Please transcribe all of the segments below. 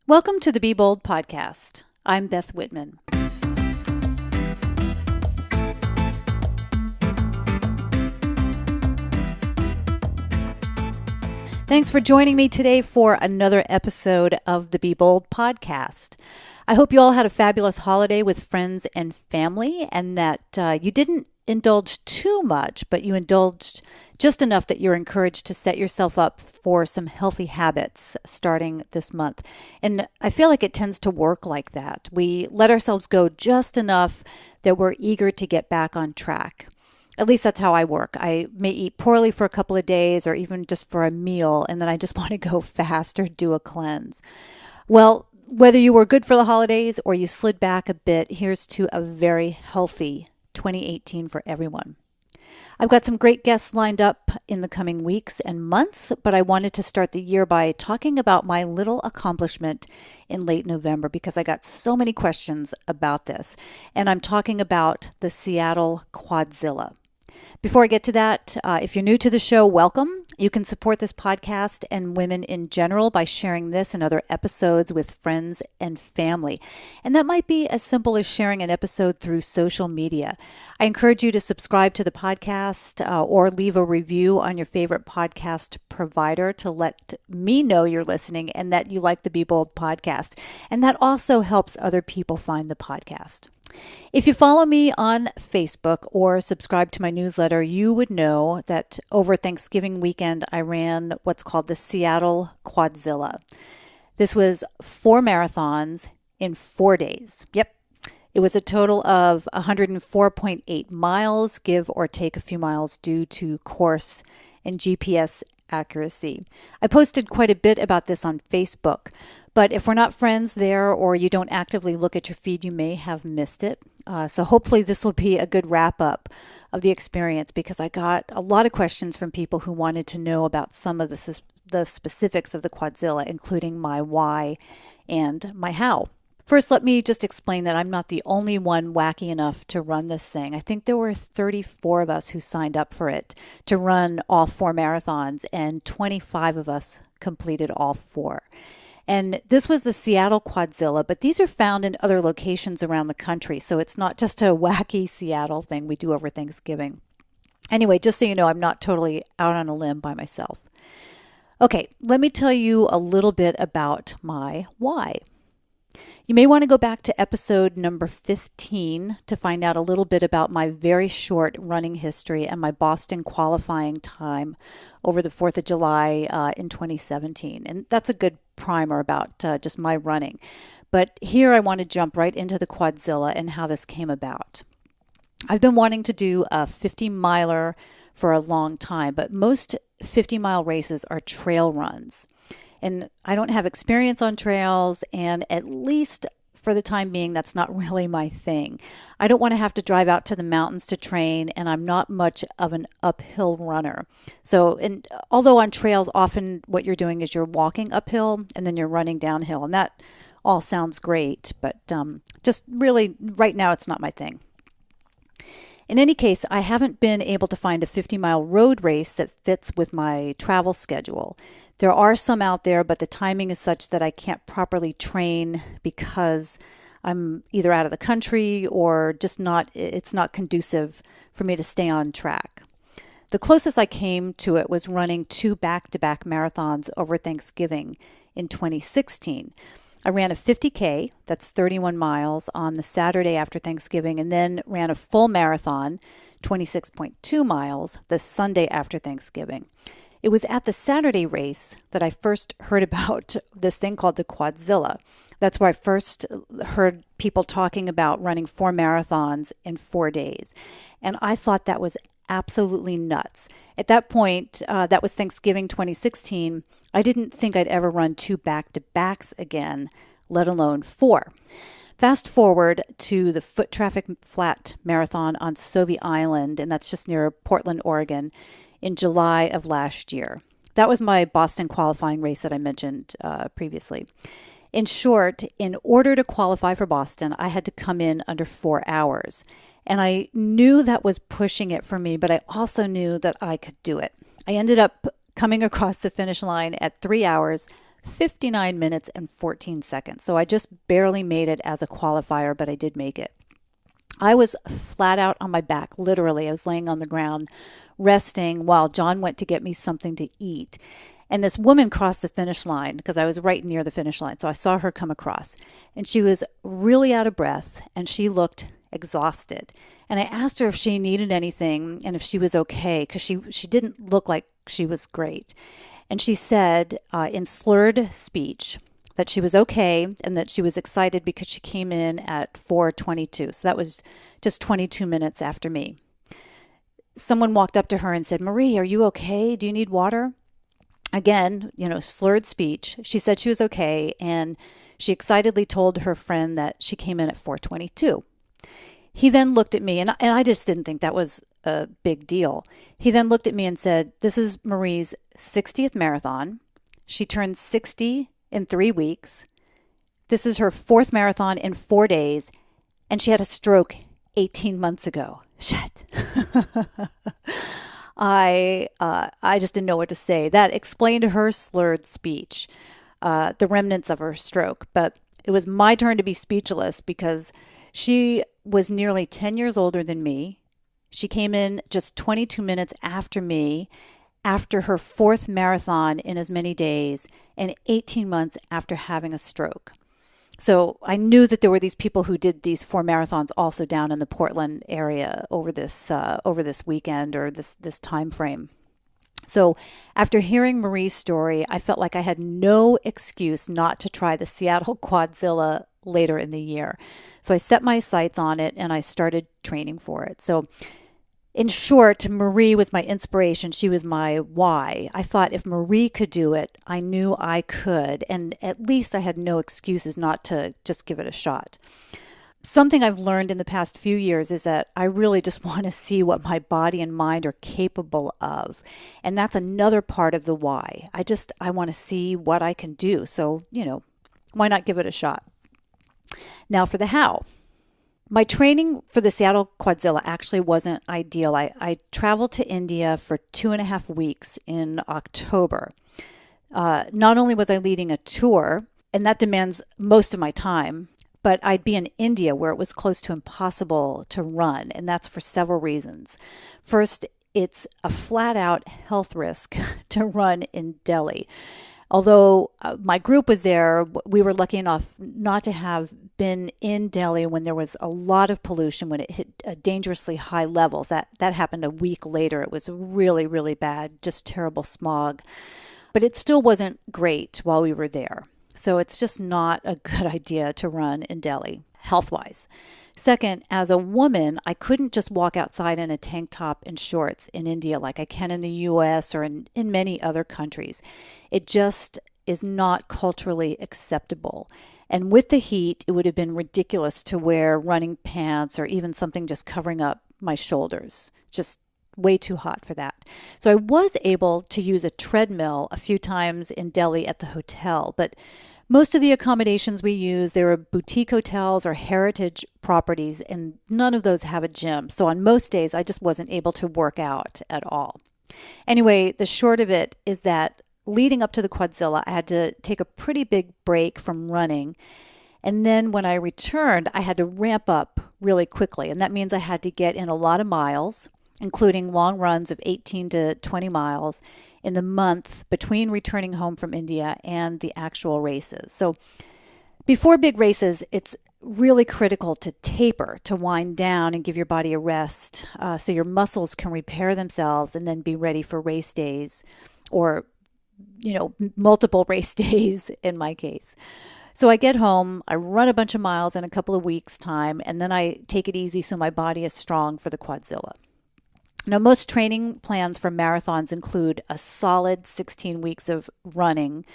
Welcome to the Be Bold podcast. I'm Beth Whitman. Thanks for joining me today for another episode of the Be Bold podcast. I hope you all had a fabulous holiday with friends and family, and that you didn't indulge too much, but you indulged just enough that you're encouraged to set yourself up for some healthy habits starting this month. And I feel like it tends to work like that. We let ourselves go just enough that we're eager to get back on track. At least that's how I work. I may eat poorly for a couple of days or even just for a meal, and then I just want to go fast or do a cleanse. Well, whether you were good for the holidays or you slid back a bit, here's to a very healthy 2018 for everyone. I've got some great guests lined up in the coming weeks and months, but I wanted to start the year by talking about my little accomplishment in late November because I got so many questions about this. And I'm talking about the Seattle Quadzilla. Before I get to that, if you're new to the show, welcome. You can support this podcast and women in general by sharing this and other episodes with friends and family. And that might be as simple as sharing an episode through social media. I encourage you to subscribe to the podcast or leave a review on your favorite podcast provider to let me know you're listening and that you like the Be Bold podcast. And that also helps other people find the podcast. If you follow me on Facebook or subscribe to my newsletter, you would know that over Thanksgiving weekend, I ran what's called the Seattle Quadzilla. This was 4 marathons in 4 days. Yep. It was a total of 104.8 miles, give or take a few miles due to course and GPS accuracy. I posted quite a bit about this on Facebook, but if we're not friends there or you don't actively look at your feed, you may have missed it. So hopefully this will be a good wrap up of the experience because I got a lot of questions from people who wanted to know about some of the specifics of the Quadzilla, including my why and my how. First, let me just explain that I'm not the only one wacky enough to run this thing. I think there were 34 of us who signed up for it to run all 4 marathons, and 25 of us completed all 4. And this was the Seattle Quadzilla, but these are found in other locations around the country, so it's not just a wacky Seattle thing we do over Thanksgiving. Anyway, just so you know, I'm not totally out on a limb by myself. Okay, let me tell you a little bit about my why. You may want to go back to episode number 15 to find out a little bit about my very short running history and my Boston qualifying time over the 4th of July in 2017. And that's a good primer about just my running. But here I want to jump right into the Quadzilla and how this came about. I've been wanting to do a 50-miler for a long time, but most 50-mile races are trail runs. And I don't have experience on trails, and at least for the time being, that's not really my thing. I don't want to have to drive out to the mountains to train, and I'm not much of an uphill runner. So, although on trails, often what you're doing is you're walking uphill and then you're running downhill, and that all sounds great, but just really right now it's not my thing. In any case, I haven't been able to find a 50-mile road race that fits with my travel schedule. There are some out there, but the timing is such that I can't properly train because I'm either out of the country or just it's not conducive for me to stay on track. The closest I came to it was running 2 back-to-back marathons over Thanksgiving in 2016. I ran a 50K, that's 31 miles, on the Saturday after Thanksgiving, and then ran a full marathon, 26.2 miles, the Sunday after Thanksgiving. It was at the Saturday race that I first heard about this thing called the Quadzilla. That's where I first heard people talking about running 4 marathons in 4 days. And I thought that was absolutely nuts. At that point, that was Thanksgiving 2016, I didn't think I'd ever run 2 back-to-backs again, let alone 4. Fast forward to the Foot Traffic Flat Marathon on Sauvie Island, and that's just near Portland, Oregon, in July of last year. That was my Boston qualifying race that I mentioned previously. In short, in order to qualify for Boston, I had to come in under 4 hours. And I knew that was pushing it for me, but I also knew that I could do it. I ended up coming across the finish line at 3 hours, 59 minutes and 14 seconds. So I just barely made it as a qualifier, but I did make it. I was flat out on my back, literally. I was laying on the ground, resting while John went to get me something to eat. And this woman crossed the finish line because I was right near the finish line. So I saw her come across, and she was really out of breath, and she looked exhausted. And I asked her if she needed anything and if she was okay, because she didn't look like she was great. And she said in slurred speech that she was okay and that she was excited because she came in at 4:22. So that was just 22 minutes after me. Someone walked up to her and said, "Marie, are you okay? Do you need water?" Again, slurred speech. She said she was okay, and she excitedly told her friend that she came in at 4:22. He then looked at me, and I just didn't think that was a big deal. He then looked at me and said, "This is Marie's 60th marathon. She turned 60 in 3 weeks. This is her 4th marathon in 4 days, and she had a stroke 18 months ago." Shit. I just didn't know what to say. That explained her slurred speech, the remnants of her stroke. But it was my turn to be speechless because she was nearly 10 years older than me. She came in just 22 minutes after me, after her 4th marathon in as many days, and 18 months after having a stroke. So I knew that there were these people who did these 4 marathons also down in the Portland area over this weekend or this time frame. So after hearing Marie's story, I felt like I had no excuse not to try the Seattle Quadzilla later in the year. So I set my sights on it and I started training for it. So in short, Marie was my inspiration. She was my why. I thought if Marie could do it, I knew I could. And at least I had no excuses not to just give it a shot. Something I've learned in the past few years is that I really just want to see what my body and mind are capable of. And that's another part of the why. I want to see what I can do. So, why not give it a shot? Now for the how. My training for the Seattle Quadzilla actually wasn't ideal. I traveled to India for 2.5 weeks in October. Not only was I leading a tour, and that demands most of my time, but I'd be in India where it was close to impossible to run, and that's for several reasons. First, it's a flat-out health risk to run in Delhi. Although my group was there, we were lucky enough not to have been in Delhi when there was a lot of pollution, when it hit dangerously high levels. That happened a week later. It was really, really bad, just terrible smog. But it still wasn't great while we were there. So it's just not a good idea to run in Delhi, health-wise. Second, as a woman, I couldn't just walk outside in a tank top and shorts in India like I can in the US or in many other countries. It just is not culturally acceptable. And with the heat, it would have been ridiculous to wear running pants or even something just covering up my shoulders. Just way too hot for that. So I was able to use a treadmill a few times in Delhi at the hotel, but most of the accommodations we use, they were boutique hotels or heritage properties, and none of those have a gym. So on most days, I just wasn't able to work out at all. Anyway, the short of it is that leading up to the Quadzilla, I had to take a pretty big break from running. And then when I returned, I had to ramp up really quickly. And that means I had to get in a lot of miles, including long runs of 18 to 20 miles in the month between returning home from India and the actual races. So before big races, it's really critical to taper, to wind down and give your body a rest so your muscles can repair themselves and then be ready for race days or, multiple race days in my case. So I get home, I run a bunch of miles in a couple of weeks' time, and then I take it easy so my body is strong for the Quadzilla. Now, most training plans for marathons include a solid 16 weeks of running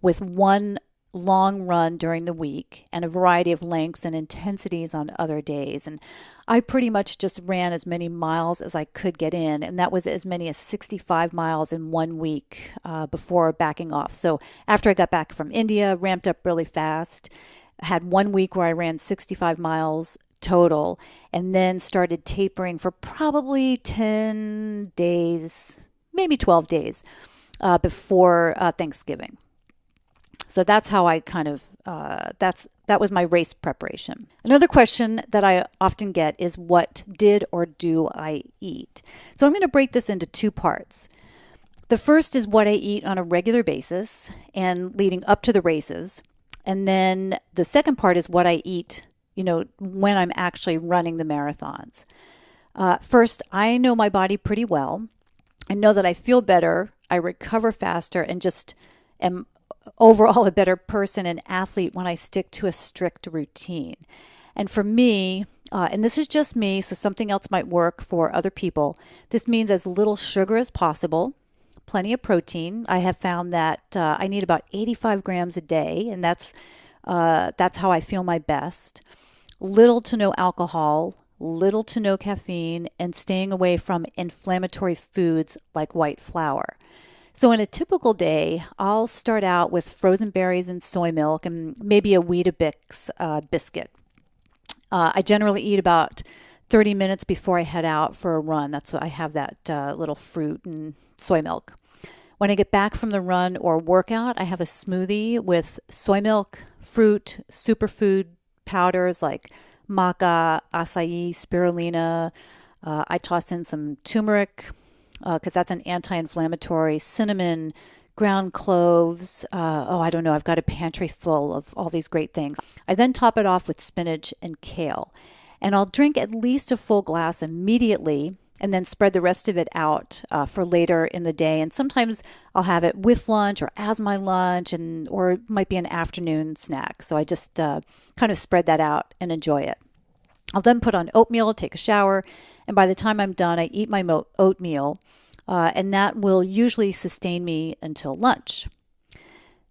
with one long run during the week and a variety of lengths and intensities on other days. And I pretty much just ran as many miles as I could get in, and that was as many as 65 miles in 1 week before backing off. So after I got back from India, ramped up really fast, had 1 week where I ran 65 miles total, and then started tapering for probably 10 days, maybe 12 days before Thanksgiving. So that's how I kind of, that was my race preparation. Another question that I often get is, what did or do I eat? So I'm going to break this into two parts. The first is what I eat on a regular basis and leading up to the races. And then the second part is what I eat, when I'm actually running the marathons. First, I know my body pretty well. I know that I feel better, I recover faster, and just am overall a better person and athlete when I stick to a strict routine. And for me, and this is just me, so something else might work for other people, this means as little sugar as possible, plenty of protein. I have found that I need about 85 grams a day, and that's how I feel my best. Little to no alcohol, little to no caffeine, and staying away from inflammatory foods like white flour. So in a typical day, I'll start out with frozen berries and soy milk and maybe a Weetabix biscuit. I generally eat about 30 minutes before I head out for a run. That's what I have, that little fruit and soy milk. When I get back from the run or workout, I have a smoothie with soy milk, fruit, superfood powders like maca, acai, spirulina. I toss in some turmeric, because that's an anti-inflammatory, cinnamon, ground cloves. I don't know. I've got a pantry full of all these great things. I then top it off with spinach and kale. And I'll drink at least a full glass immediately and then spread the rest of it out for later in the day. And sometimes I'll have it with lunch or as my lunch, or it might be an afternoon snack. So I just kind of spread that out and enjoy it. I'll then put on oatmeal, take a shower, and by the time I'm done, I eat my oatmeal, and that will usually sustain me until lunch.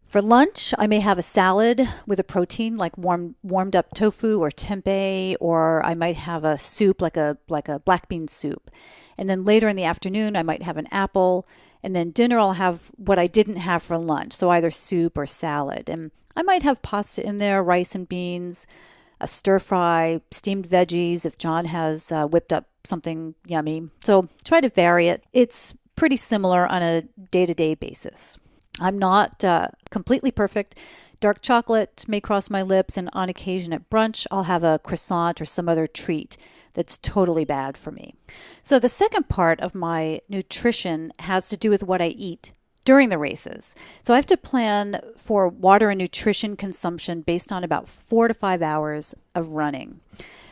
For lunch, I may have a salad with a protein like warmed up tofu or tempeh, or I might have a soup like a black bean soup. And then later in the afternoon, I might have an apple, and then dinner I'll have what I didn't have for lunch, so either soup or salad. And I might have pasta in there, rice and beans, a stir fry, steamed veggies if John has whipped up something yummy. So try to vary it. It's pretty similar on a day-to-day basis. I'm not completely perfect. Dark chocolate may cross my lips, and on occasion at brunch, I'll have a croissant or some other treat that's totally bad for me. So the second part of my nutrition has to do with what I eat during the races. So I have to plan for water and nutrition consumption based on about 4 to 5 hours of running.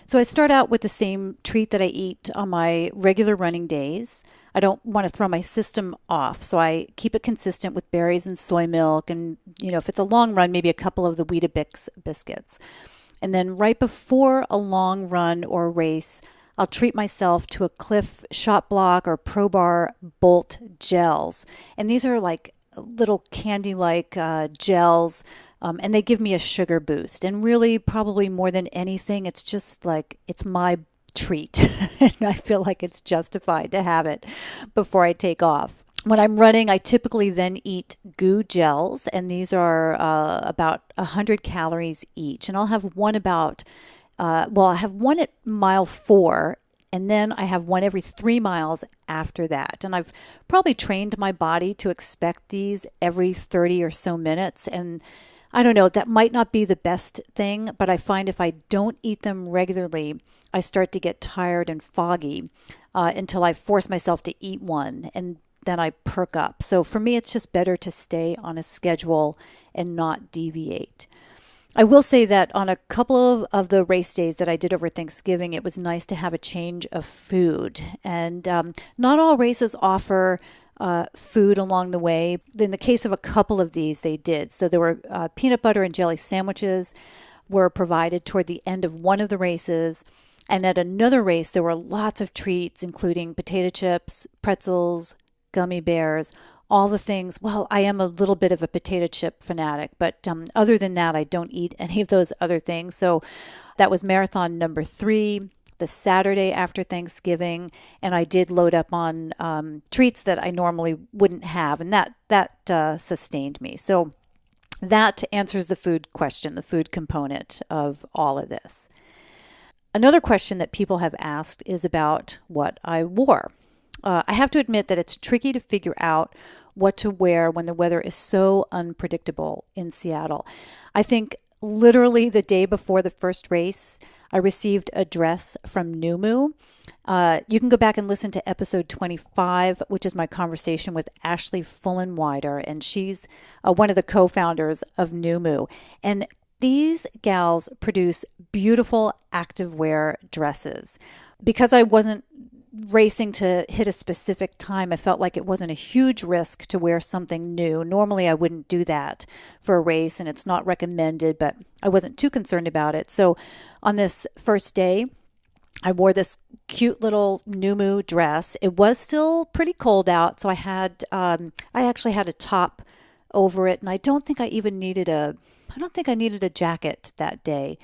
So I start out with the same treat that I eat on my regular running days. I don't want to throw my system off, so I keep it consistent with berries and soy milk, and if it's a long run, maybe a couple of the Weetabix biscuits. And then right before a long run or race, I'll treat myself to a Cliff Shot Block or Pro Bar Bolt gels. And these are like little candy-like gels, and they give me a sugar boost. And really, probably more than anything, it's just like, it's my treat. And I feel like it's justified to have it before I take off. When I'm running, I typically then eat goo gels, and these are about 100 calories each. And I'll have one I have one at mile 4, and then I have one every 3 miles after that. And I've probably trained my body to expect these every 30 or so minutes. And I don't know, that might not be the best thing, but I find if I don't eat them regularly, I start to get tired and foggy until I force myself to eat one, and then I perk up. So for me, it's just better to stay on a schedule and not deviate. I will say that on a couple of the race days that I did over Thanksgiving, it was nice to have a change of food. And not all races offer food along the way. In the case of a couple of these, they did. So there were peanut butter and jelly sandwiches were provided toward the end of one of the races. And at another race, there were lots of treats, including potato chips, pretzels, gummy bears, all the things. Well, I am a little bit of a potato chip fanatic, but other than that, I don't eat any of those other things. So that was marathon number 3, the Saturday after Thanksgiving, and I did load up on treats that I normally wouldn't have, and that sustained me. So that answers the food question, the food component of all of this. Another question that people have asked is about what I wore. I have to admit that it's tricky to figure out what to wear when the weather is so unpredictable in Seattle. I think literally the day before the first race, I received a dress from Numu. You can go back and listen to episode 25, which is my conversation with Ashley Fullenwider, and she's one of the co-founders of Numu. And these gals produce beautiful activewear dresses. Because I wasn't racing to hit a specific time, I felt like it wasn't a huge risk to wear something new. Normally, I wouldn't do that for a race, and it's not recommended, but I wasn't too concerned about it. So on this first day, I wore this cute little Numu dress. It was still pretty cold out, so I actually had a top over it, and I don't think I needed a jacket that day,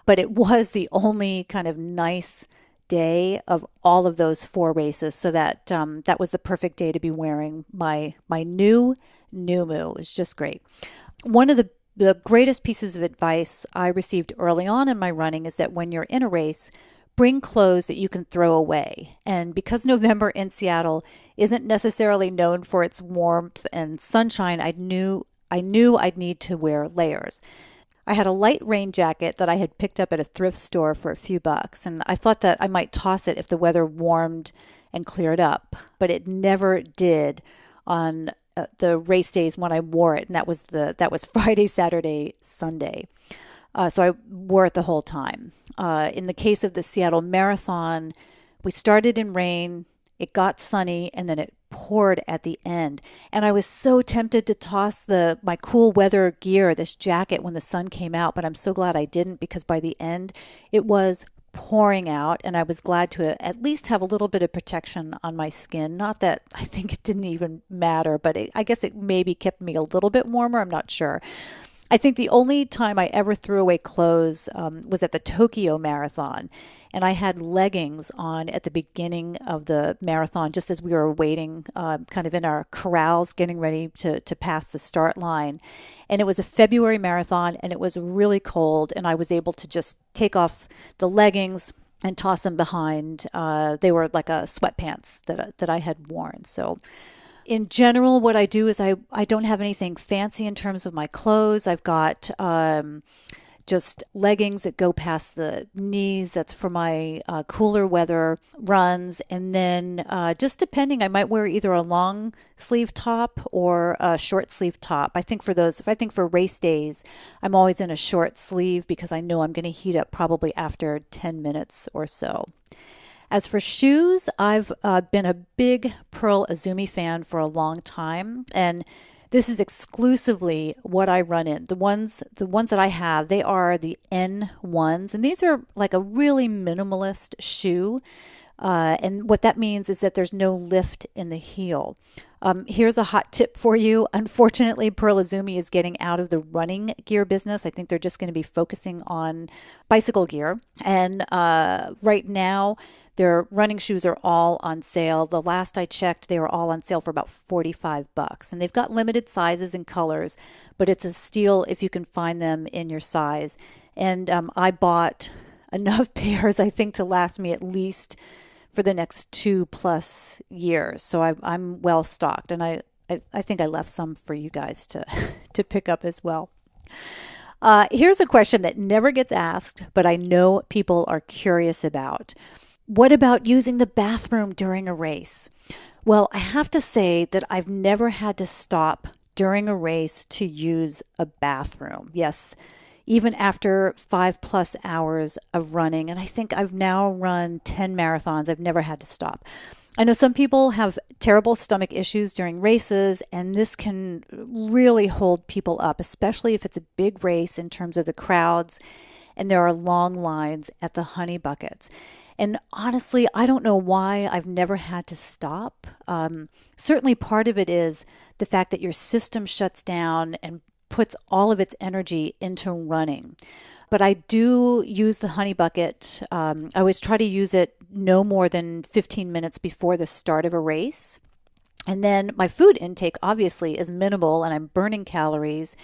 but it was the only kind of nice day of all of those 4 races, so that that was the perfect day to be wearing my new Numu. It was just great. One of the greatest pieces of advice I received early on in my running is that when you're in a race, bring clothes that you can throw away. And because November in Seattle isn't necessarily known for its warmth and sunshine, I knew I'd need to wear layers. I had a light rain jacket that I had picked up at a thrift store for a few bucks, and I thought that I might toss it if the weather warmed and cleared up, but it never did on the race days when I wore it, and that was Friday, Saturday, Sunday. So I wore it the whole time. In the case of the Seattle Marathon, we started in rain, it got sunny, and then it poured at the end. And I was so tempted to toss my cool weather gear, this jacket, when the sun came out, but I'm so glad I didn't, because by the end it was pouring out, and I was glad to at least have a little bit of protection on my skin. Not that I think it didn't even matter, but I guess it maybe kept me a little bit warmer. I'm not sure. I think the only time I ever threw away clothes was at the Tokyo Marathon. And I had leggings on at the beginning of the marathon, just as we were waiting, kind of in our corrals, getting ready to pass the start line. And it was a February marathon, and it was really cold, and I was able to just take off the leggings and toss them behind. They were like a sweatpants that I had worn. So in general, what I do is I don't have anything fancy in terms of my clothes. I've got just leggings that go past the knees. That's for my cooler weather runs. And then just depending, I might wear either a long sleeve top or a short sleeve top. I think for race days, I'm always in a short sleeve because I know I'm going to heat up probably after 10 minutes or so. As for shoes, I've been a big Pearl Izumi fan for a long time, and this is exclusively what I run in. The ones that I have, they are the N1s, and these are like a really minimalist shoe. And what that means is that there's no lift in the heel. Here's a hot tip for you. Unfortunately, Pearl Izumi is getting out of the running gear business. I think they're just going to be focusing on bicycle gear. And right now, their running shoes are all on sale. The last I checked, they were all on sale for about $45. And they've got limited sizes and colors, but it's a steal if you can find them in your size. And I bought enough pairs, I think, to last me at least for the next 2+ years. So I'm well stocked, and I think I left some for you guys to pick up as well. Here's a question that never gets asked, but I know people are curious about. What about using the bathroom during a race? Well, I have to say that I've never had to stop during a race to use a bathroom. Yes, even after 5+ hours of running, and I think I've now run 10 marathons, I've never had to stop. I know some people have terrible stomach issues during races, and this can really hold people up, especially if it's a big race in terms of the crowds and there are long lines at the honey buckets. And honestly, I don't know why I've never had to stop. Certainly part of it is the fact that your system shuts down and puts all of its energy into running. But I do use the honey bucket. I always try to use it no more than 15 minutes before the start of a race. And then my food intake obviously is minimal, and I'm burning calories.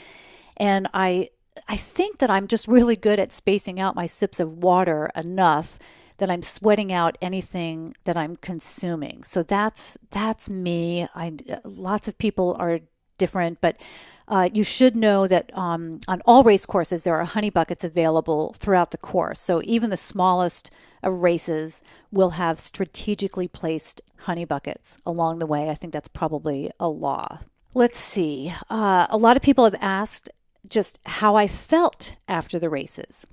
And I think that I'm just really good at spacing out my sips of water enough that I'm sweating out anything that I'm consuming. So that's me. Lots of people are different, but you should know that on all race courses, there are honey buckets available throughout the course. So even the smallest of races will have strategically placed honey buckets along the way. I think that's probably a law. Let's see. A lot of people have asked just how I felt after the races.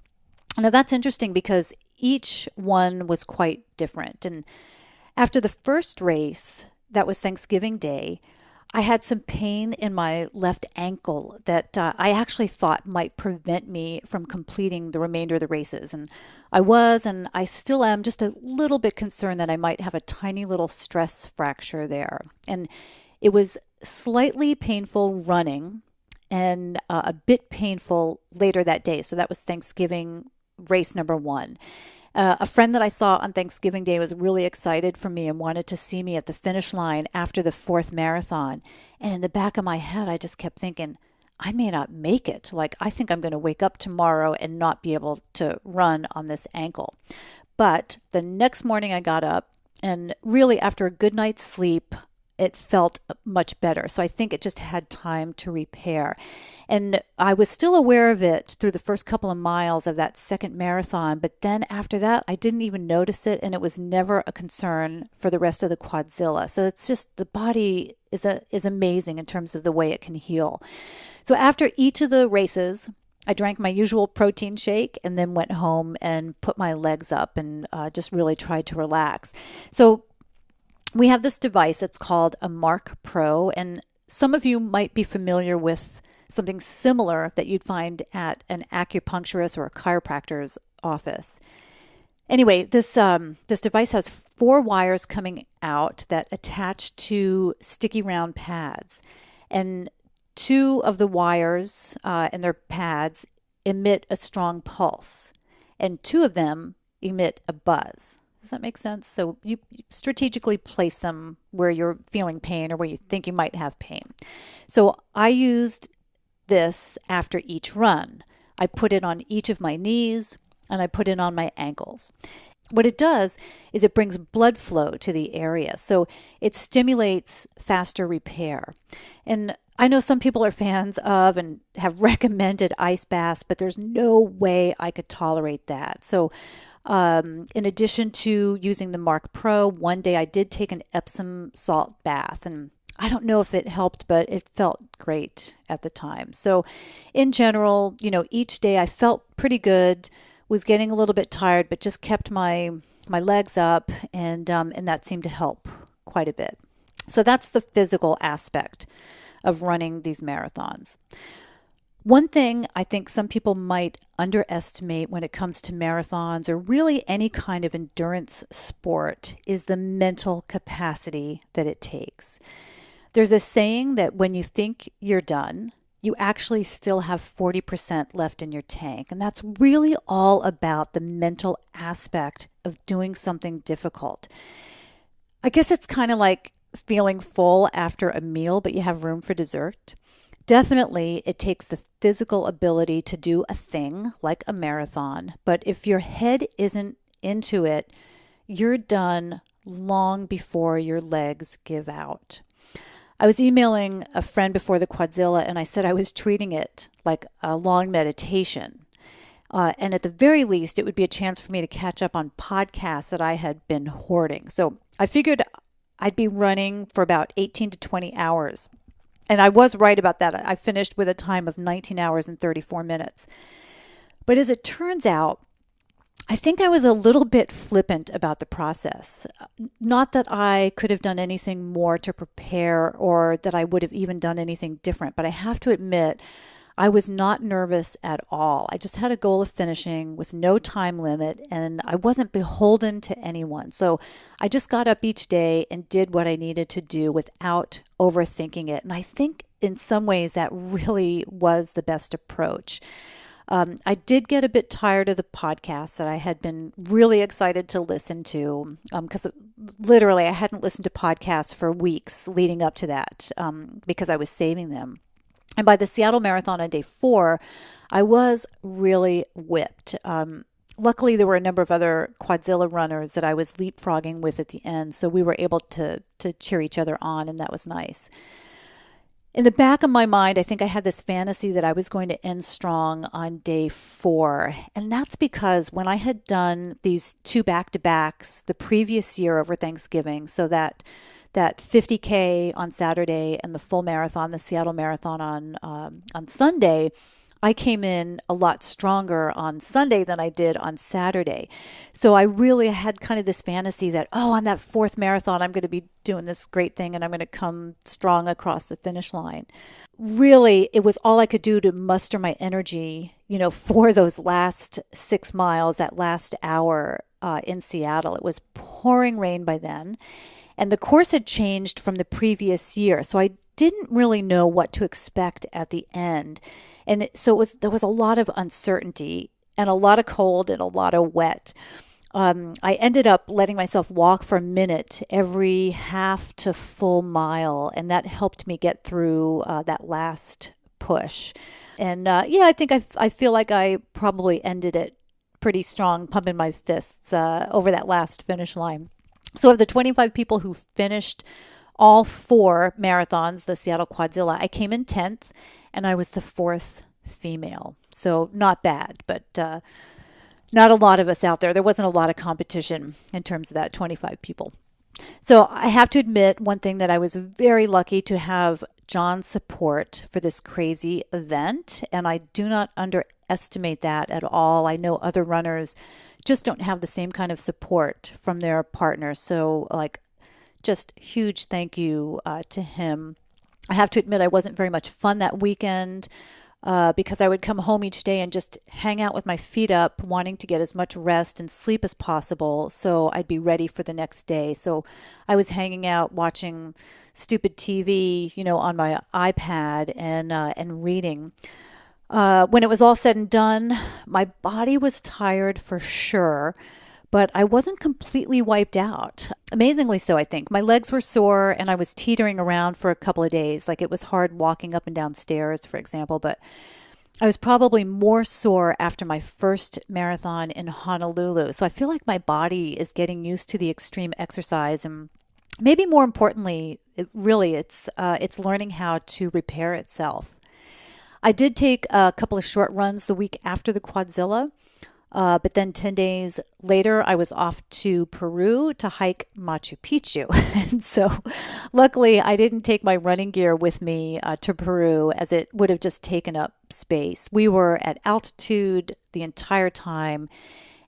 Now that's interesting because each one was quite different. And after the first race, that was Thanksgiving Day, I had some pain in my left ankle that I actually thought might prevent me from completing the remainder of the races. And I still am just a little bit concerned that I might have a tiny little stress fracture there. And it was slightly painful running and a bit painful later that day. So that was Thanksgiving race number 1. A friend that I saw on Thanksgiving Day was really excited for me and wanted to see me at the finish line after the 4th marathon. And in the back of my head, I just kept thinking, I may not make it. Like, I think I'm going to wake up tomorrow and not be able to run on this ankle. But the next morning I got up, and really after a good night's sleep, it felt much better. So I think it just had time to repair. And I was still aware of it through the first couple of miles of that second marathon. But then after that, I didn't even notice it. And it was never a concern for the rest of the Quadzilla. So it's just, the body is amazing in terms of the way it can heal. So after each of the races, I drank my usual protein shake and then went home and put my legs up and just really tried to relax. So we have this device. It's called a Mark Pro, and some of you might be familiar with something similar that you'd find at an acupuncturist or a chiropractor's office. Anyway, this device has 4 wires coming out that attach to sticky round pads, and 2 of the wires and their pads emit a strong pulse, and 2 of them emit a buzz. Does that make sense? So you strategically place them where you're feeling pain or where you think you might have pain. So I used this after each run. I put it on each of my knees and I put it on my ankles. What it does is it brings blood flow to the area. So it stimulates faster repair. And I know some people are fans of and have recommended ice baths, but there's no way I could tolerate that. So in addition to using the Mark Pro, one day I did take an Epsom salt bath, and I don't know if it helped, but it felt great at the time. So in general, each day I felt pretty good, was getting a little bit tired, but just kept my legs up, and that seemed to help quite a bit. So that's the physical aspect of running these marathons. One thing I think some people might underestimate when it comes to marathons or really any kind of endurance sport is the mental capacity that it takes. There's a saying that when you think you're done, you actually still have 40% left in your tank. And that's really all about the mental aspect of doing something difficult. I guess it's kind of like feeling full after a meal, but you have room for dessert. Definitely, it takes the physical ability to do a thing like a marathon, but if your head isn't into it, you're done long before your legs give out. I was emailing a friend before the Quadzilla, and I said I was treating it like a long meditation. And at the very least, it would be a chance for me to catch up on podcasts that I had been hoarding. So I figured I'd be running for about 18 to 20 hours. And I was right about that. I finished with a time of 19 hours and 34 minutes. But as it turns out, I think I was a little bit flippant about the process. Not that I could have done anything more to prepare or that I would have even done anything different, but I have to admit, I was not nervous at all. I just had a goal of finishing with no time limit, and I wasn't beholden to anyone. So I just got up each day and did what I needed to do without overthinking it. And I think in some ways that really was the best approach. I did get a bit tired of the podcasts that I had been really excited to listen to because literally I hadn't listened to podcasts for weeks leading up to that because I was saving them. And by the Seattle Marathon on day 4, I was really whipped. luckily, there were a number of other Quadzilla runners that I was leapfrogging with at the end, so we were able to cheer each other on, and that was nice. In the back of my mind, I think I had this fantasy that I was going to end strong on day 4. And that's because when I had done these 2 back-to-backs the previous year over Thanksgiving, so that 50K on Saturday and the full marathon, the Seattle Marathon on Sunday, I came in a lot stronger on Sunday than I did on Saturday. So I really had kind of this fantasy that, on that 4th marathon, I'm going to be doing this great thing and I'm going to come strong across the finish line. Really, it was all I could do to muster my energy, for those last 6 miles, that last hour in Seattle. It was pouring rain by then, and the course had changed from the previous year. So I didn't really know what to expect at the end. And so there was a lot of uncertainty and a lot of cold and a lot of wet. I ended up letting myself walk for a minute every half to full mile, and that helped me get through that last push. And I think I feel like I probably ended it pretty strong, pumping my fists over that last finish line. So of the 25 people who finished all 4 marathons, the Seattle Quadzilla, I came in 10th, and I was the 4th female. So not bad, but not a lot of us out there. There wasn't a lot of competition in terms of that 25 people. So I have to admit one thing, that I was very lucky to have John's support for this crazy event, and I do not underestimate that at all. I know other runners just don't have the same kind of support from their partners. So just huge thank you to him. I have to admit I wasn't very much fun that weekend because I would come home each day and just hang out with my feet up, wanting to get as much rest and sleep as possible so I'd be ready for the next day. So I was hanging out watching stupid TV, on my iPad and reading. When it was all said and done, my body was tired for sure, but I wasn't completely wiped out. Amazingly so, I think. My legs were sore and I was teetering around for a couple of days. It was hard walking up and down stairs, for example, but I was probably more sore after my first marathon in Honolulu. So I feel like my body is getting used to the extreme exercise, and maybe more importantly, it's learning how to repair itself. I did take a couple of short runs the week after the Quadzilla, but then 10 days later, I was off to Peru to hike Machu Picchu. And so luckily, I didn't take my running gear with me to Peru, as it would have just taken up space. We were at altitude the entire time,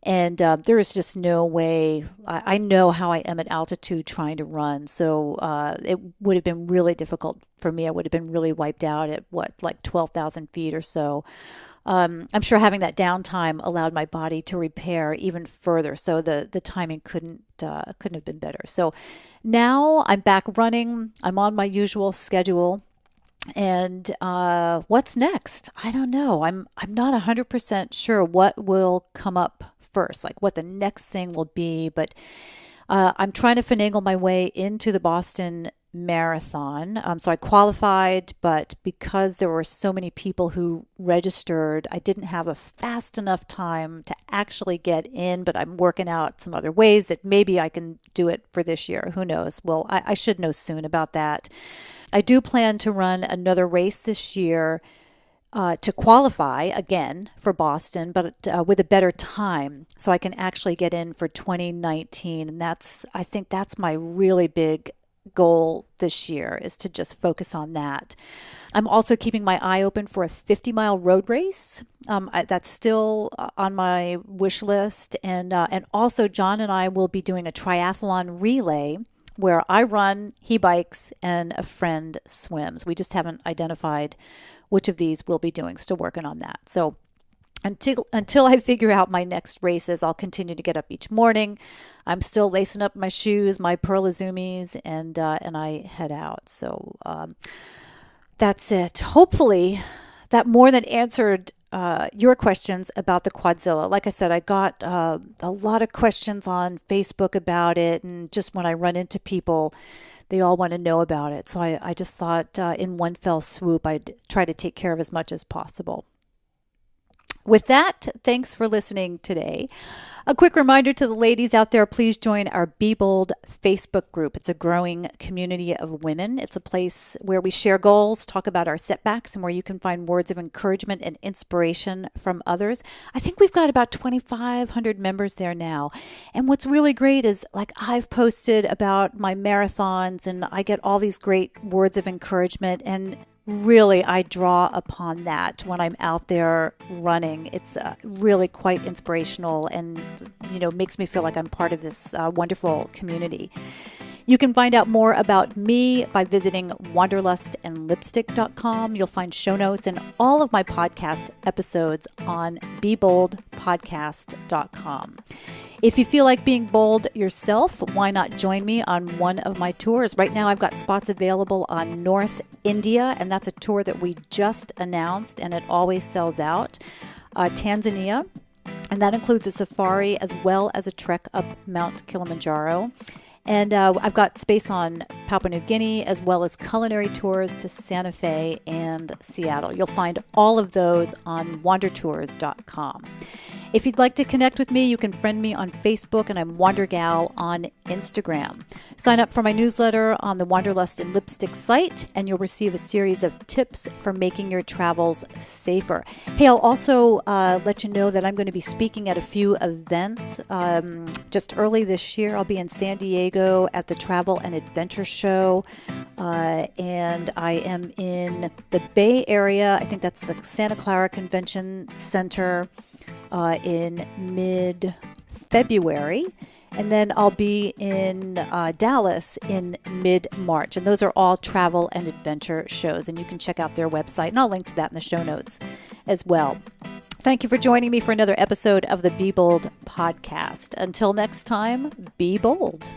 and there is just no way. I know how I am at altitude trying to run, so it would have been really difficult for me. I would have been really wiped out at 12,000 feet or so. I'm sure having that downtime allowed my body to repair even further, so the timing couldn't have been better. So now I'm back running. I'm on my usual schedule, and what's next? I don't know. I'm not 100% sure what will come up first, what the next thing will be, but I'm trying to finagle my way into the Boston Marathon. So I qualified, but because there were so many people who registered, I didn't have a fast enough time to actually get in, but I'm working out some other ways that maybe I can do it for this year. Who knows? Well, I should know soon about that. I do plan to run another race this year to qualify again for Boston, but with a better time, so I can actually get in for 2019. And I think that's my really big goal this year, is to just focus on that. I'm also keeping my eye open for a 50-mile road race. That's still on my wish list. And also John and I will be doing a triathlon relay where I run, he bikes, and a friend swims. We just haven't identified which of these we'll be doing. Still working on that. So until I figure out my next races, I'll continue to get up each morning. I'm still lacing up my shoes, my Pearl Izumis, and I head out. So that's it. Hopefully that more than answered your questions about the Quadzilla. Like I said, I got a lot of questions on Facebook about it, and just when I run into people, they all want to know about it. So I just thought in one fell swoop, I'd try to take care of as much as possible. With that, thanks for listening today. A quick reminder to the ladies out there, please join our Be Bold Facebook group. It's a growing community of women. It's a place where we share goals, talk about our setbacks, and where you can find words of encouragement and inspiration from others. I think we've got about 2,500 members there now. And what's really great is, like, I've posted about my marathons and I get all these great words of encouragement, and really, I draw upon that when I'm out there running. It's really quite inspirational and, makes me feel like I'm part of this wonderful community. You can find out more about me by visiting wanderlustandlipstick.com. You'll find show notes and all of my podcast episodes on beboldpodcast.com. If you feel like being bold yourself, why not join me on one of my tours? Right now, I've got spots available on North India, and that's a tour that we just announced, and it always sells out. Tanzania, and that includes a safari as well as a trek up Mount Kilimanjaro. And I've got space on Papua New Guinea, as well as culinary tours to Santa Fe and Seattle. You'll find all of those on wandertours.com. If you'd like to connect with me, you can friend me on Facebook, and I'm WanderGal on Instagram. Sign up for my newsletter on the Wanderlust and Lipstick site, and you'll receive a series of tips for making your travels safer. Hey, I'll also let you know that I'm going to be speaking at a few events. Just early this year, I'll be in San Diego at the Travel and Adventure Show, and I am in the Bay Area. I think that's the Santa Clara Convention Center in mid-February, and then I'll be in Dallas in mid-March, and those are all travel and adventure shows, and you can check out their website, and I'll link to that in the show notes as well. Thank you for joining me for another episode of the Be Bold podcast. Until next time, be bold.